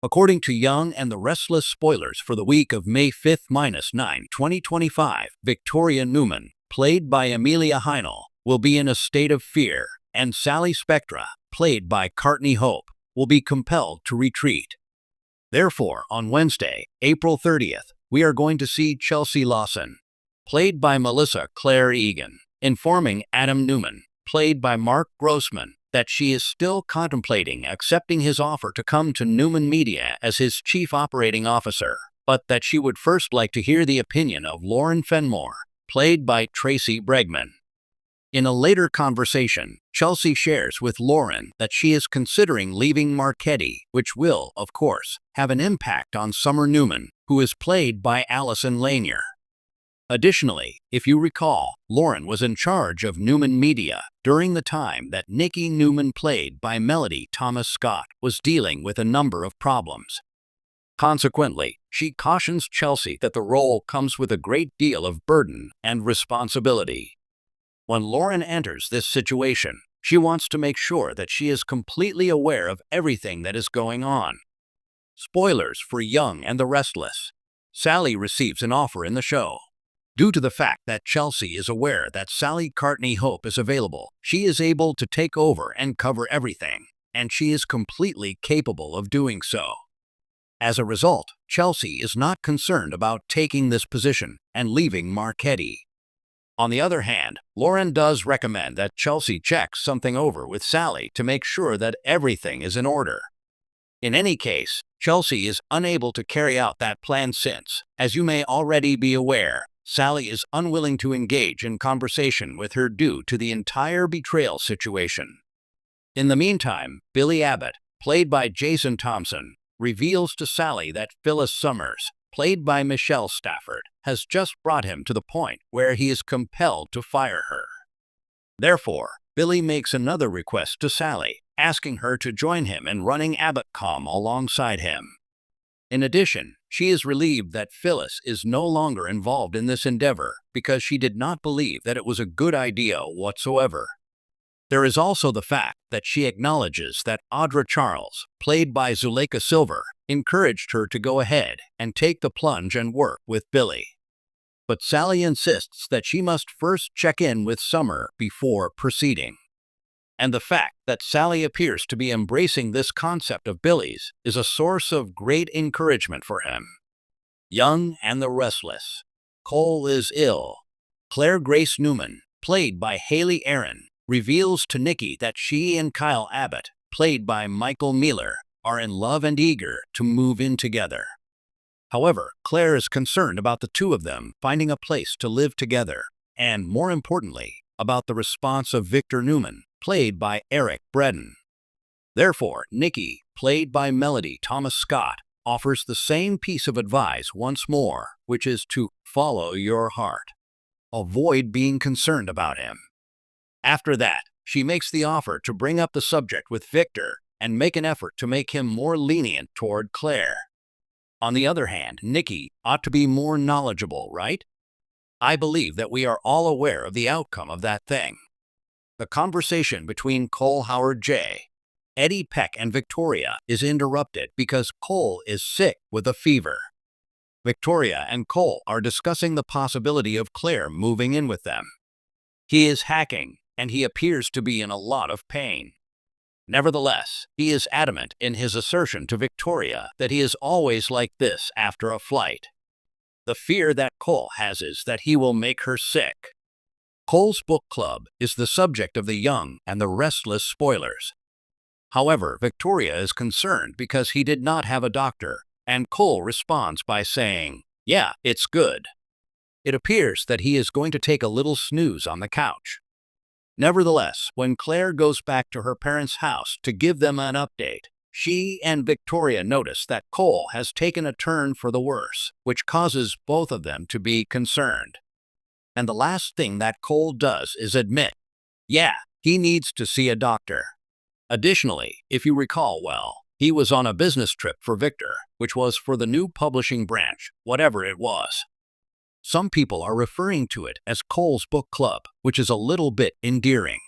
According to Young and the Restless spoilers for the week of May 5th-9, 2025, Victoria Newman, played by Amelia Heinel, will be in a state of fear, and Sally Spectra, played by Courtney Hope, will be compelled to retreat. Therefore, on Wednesday, April 30th, we are going to see Chelsea Lawson, played by Melissa Claire Egan, informing Adam Newman, played by Mark Grossman, that she is still contemplating accepting his offer to come to Newman Media as his chief operating officer, but that she would first like to hear the opinion of Lauren Fenmore, played by Tracy Bregman. In a later conversation, Chelsea shares with Lauren that she is considering leaving Marchetti, which will, of course, have an impact on Summer Newman, who is played by Allison Lanier. Additionally, if you recall, Lauren was in charge of Newman Media during the time that Nikki Newman, played by Melody Thomas Scott, was dealing with a number of problems. Consequently, she cautions Chelsea that the role comes with a great deal of burden and responsibility. When Lauren enters this situation, she wants to make sure that she is completely aware of everything that is going on. Spoilers for Young and the Restless. Sally receives an offer in the show. Due to the fact that Chelsea is aware that Sally Courtney Hope is available, she is able to take over and cover everything, and she is completely capable of doing so. As a result, Chelsea is not concerned about taking this position and leaving Marchetti. On the other hand, Lauren does recommend that Chelsea checks something over with Sally to make sure that everything is in order. In any case, Chelsea is unable to carry out that plan since, as you may already be aware, Sally is unwilling to engage in conversation with her due to the entire betrayal situation. In the meantime, Billy Abbott, played by Jason Thompson, reveals to Sally that Phyllis Summers, played by Michelle Stafford, has just brought him to the point where he is compelled to fire her. Therefore, Billy makes another request to Sally, asking her to join him in running Abbott.com alongside him. In addition, she is relieved that Phyllis is no longer involved in this endeavor because she did not believe that it was a good idea whatsoever. There is also the fact that she acknowledges that Audra Charles, played by Zuleika Silver, encouraged her to go ahead and take the plunge and work with Billy. But Sally insists that she must first check in with Summer before proceeding. And the fact that Sally appears to be embracing this concept of Billy's is a source of great encouragement for him. Young and the Restless. Cole is ill. Claire Grace Newman, played by Haley Aaron, reveals to Nikki that she and Kyle Abbott, played by Michael Mealer, are in love and eager to move in together. However, Claire is concerned about the two of them finding a place to live together, and more importantly, about the response of Victor Newman, played by Eric Bredin. Therefore, Nikki, played by Melody Thomas Scott, offers the same piece of advice once more, which is to follow your heart. Avoid being concerned about him. After that, she makes the offer to bring up the subject with Victor and make an effort to make him more lenient toward Claire. On the other hand, Nikki ought to be more knowledgeable, right? I believe that we are all aware of the outcome of that thing. The conversation between Cole Howard J., Eddie Peck, and Victoria is interrupted because Cole is sick with a fever. Victoria and Cole are discussing the possibility of Claire moving in with them. He is hacking, and he appears to be in a lot of pain. Nevertheless, he is adamant in his assertion to Victoria that he is always like this after a flight. The fear that Cole has is that he will make her sick. Cole's book club is the subject of the Young and the Restless spoilers. However, Victoria is concerned because he did not have a doctor, and Cole responds by saying, "Yeah, it's good." It appears that he is going to take a little snooze on the couch. Nevertheless, when Claire goes back to her parents' house to give them an update, she and Victoria notice that Cole has taken a turn for the worse, which causes both of them to be concerned. And the last thing that Cole does is admit, yeah, he needs to see a doctor. Additionally, if you recall well, he was on a business trip for Victor, which was for the new publishing branch, whatever it was. Some people are referring to it as Cole's book club, which is a little bit endearing.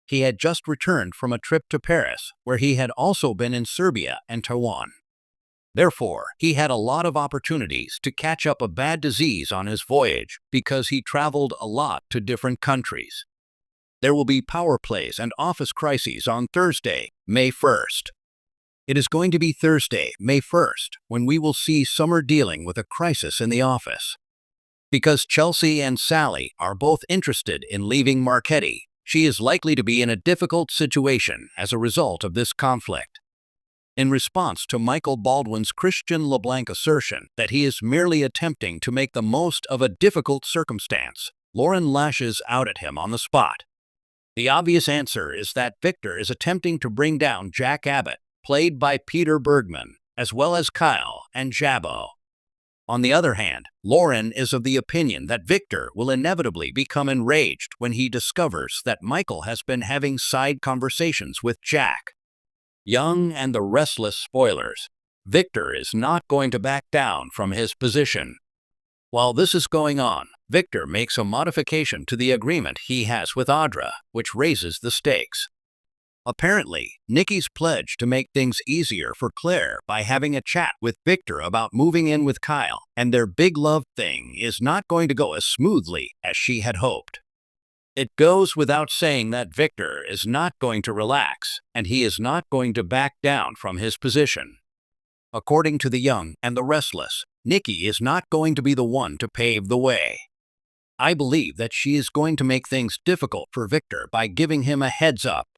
He had just returned from a trip to Paris, where he had also been in Serbia and Taiwan. Therefore, he had a lot of opportunities to catch up a bad disease on his voyage because he traveled a lot to different countries. There will be power plays and office crises on Thursday, May 1st. It is going to be Thursday, May 1st, when we will see Summer dealing with a crisis in the office. Because Chelsea and Sally are both interested in leaving Marchetti, she is likely to be in a difficult situation as a result of this conflict. In response to Michael Baldwin's Christian LeBlanc assertion that he is merely attempting to make the most of a difficult circumstance, Lauren lashes out at him on the spot. The obvious answer is that Victor is attempting to bring down Jack Abbott, played by Peter Bergman, as well as Kyle and Jabbo. On the other hand, Lauren is of the opinion that Victor will inevitably become enraged when he discovers that Michael has been having side conversations with Jack. Young and the Restless spoilers. Victor is not going to back down from his position. While this is going on, Victor makes a modification to the agreement he has with Audra, which raises the stakes. Apparently, Nikki's pledged to make things easier for Claire by having a chat with Victor about moving in with Kyle, and their big love thing is not going to go as smoothly as she had hoped. It goes without saying that Victor is not going to relax, and he is not going to back down from his position. According to the Young and the Restless, Nikki is not going to be the one to pave the way. I believe that she is going to make things difficult for Victor by giving him a heads up,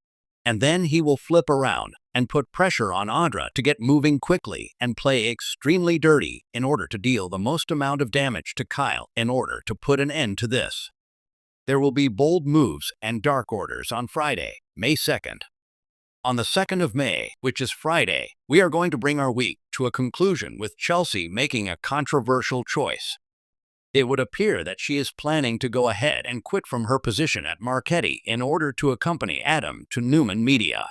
and then he will flip around and put pressure on Audra to get moving quickly and play extremely dirty in order to deal the most amount of damage to Kyle in order to put an end to this. There will be bold moves and dark orders on Friday, May 2nd. On the 2nd of May, which is Friday, we are going to bring our week to a conclusion with Chelsea making a controversial choice. It would appear that she is planning to go ahead and quit from her position at Marchetti in order to accompany Adam to Newman Media.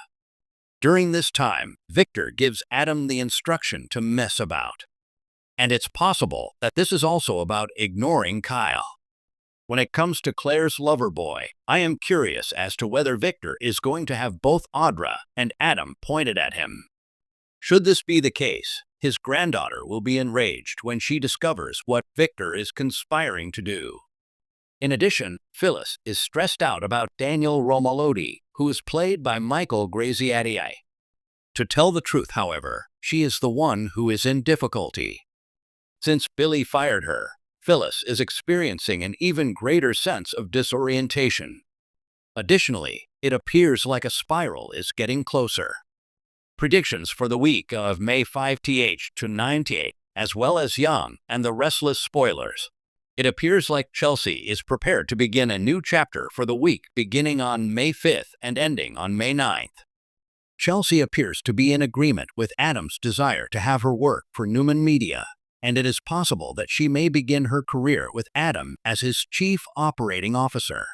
During this time, Victor gives Adam the instruction to mess about. And it's possible that this is also about ignoring Kyle. When it comes to Claire's lover boy, I am curious as to whether Victor is going to have both Audra and Adam pointed at him. Should this be the case, his granddaughter will be enraged when she discovers what Victor is conspiring to do. In addition, Phyllis is stressed out about Daniel Romolodi, who is played by Michael Graziadei. To tell the truth, however, she is the one who is in difficulty. Since Billy fired her, Phyllis is experiencing an even greater sense of disorientation. Additionally, it appears like a spiral is getting closer. Predictions for the week of May 5th to 9th, as well as Young and the Restless spoilers. It appears like Chelsea is prepared to begin a new chapter for the week beginning on May 5th and ending on May 9th. Chelsea appears to be in agreement with Adam's desire to have her work for Newman Media, and it is possible that she may begin her career with Adam as his chief operating officer.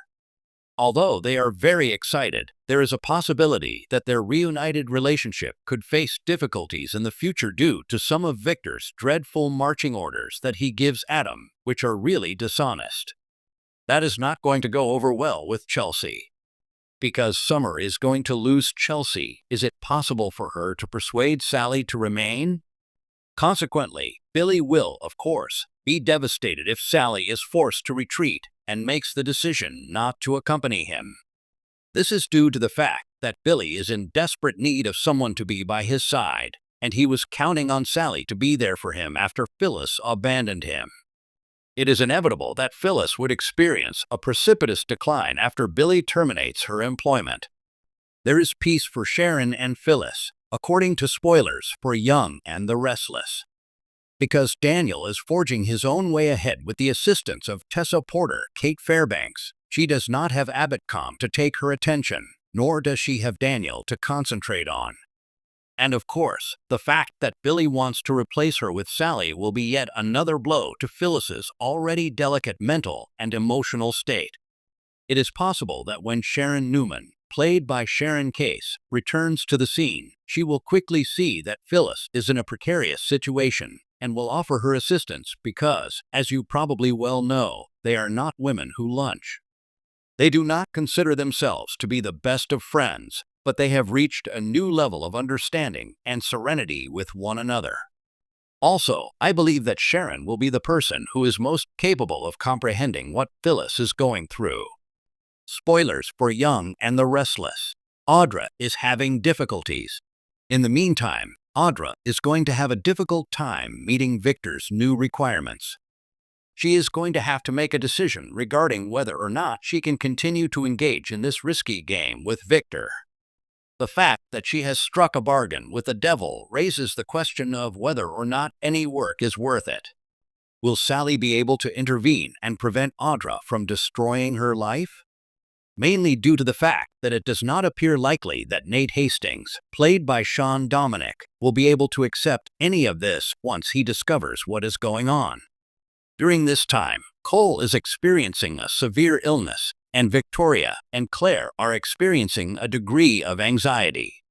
Although they are very excited, there is a possibility that their reunited relationship could face difficulties in the future due to some of Victor's dreadful marching orders that he gives Adam, which are really dishonest. That is not going to go over well with Chelsea. Because Summer is going to lose Chelsea, is it possible for her to persuade Sally to remain? Consequently, Billy will, of course, be devastated if Sally is forced to retreat and makes the decision not to accompany him. This is due to the fact that Billy is in desperate need of someone to be by his side, and he was counting on Sally to be there for him after Phyllis abandoned him. It is inevitable that Phyllis would experience a precipitous decline after Billy terminates her employment. There is peace for Sharon and Phyllis, according to spoilers for Young and the Restless. Because Daniel is forging his own way ahead with the assistance of Tessa Porter, Kate Fairbanks, she does not have Abbott to take her attention, nor does she have Daniel to concentrate on. And of course, the fact that Billy wants to replace her with Sally will be yet another blow to Phyllis's already delicate mental and emotional state. It is possible that when Sharon Newman, played by Sharon Case, returns to the scene, she will quickly see that Phyllis is in a precarious situation and will offer her assistance because, as you probably well know, they are not women who lunch. They do not consider themselves to be the best of friends, but they have reached a new level of understanding and serenity with one another. Also, I believe that Sharon will be the person who is most capable of comprehending what Phyllis is going through. Spoilers for Young and the Restless. Audra is having difficulties. In the meantime, Audra is going to have a difficult time meeting Victor's new requirements. She is going to have to make a decision regarding whether or not she can continue to engage in this risky game with Victor. The fact that she has struck a bargain with the devil raises the question of whether or not any work is worth it. Will Sally be able to intervene and prevent Audra from destroying her life? Mainly due to the fact that it does not appear likely that Nate Hastings, played by Sean Dominic, will be able to accept any of this once he discovers what is going on. During this time, Cole is experiencing a severe illness, and Victoria and Claire are experiencing a degree of anxiety.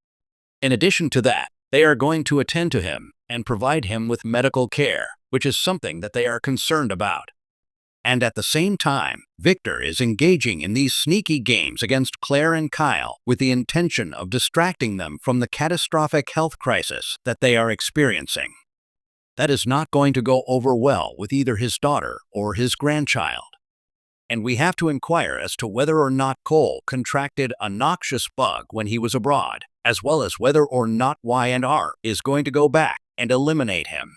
In addition to that, they are going to attend to him and provide him with medical care, which is something that they are concerned about. And at the same time, Victor is engaging in these sneaky games against Claire and Kyle with the intention of distracting them from the catastrophic health crisis that they are experiencing. That is not going to go over well with either his daughter or his grandchild. And we have to inquire as to whether or not Cole contracted a noxious bug when he was abroad, as well as whether or not Y&R is going to go back and eliminate him.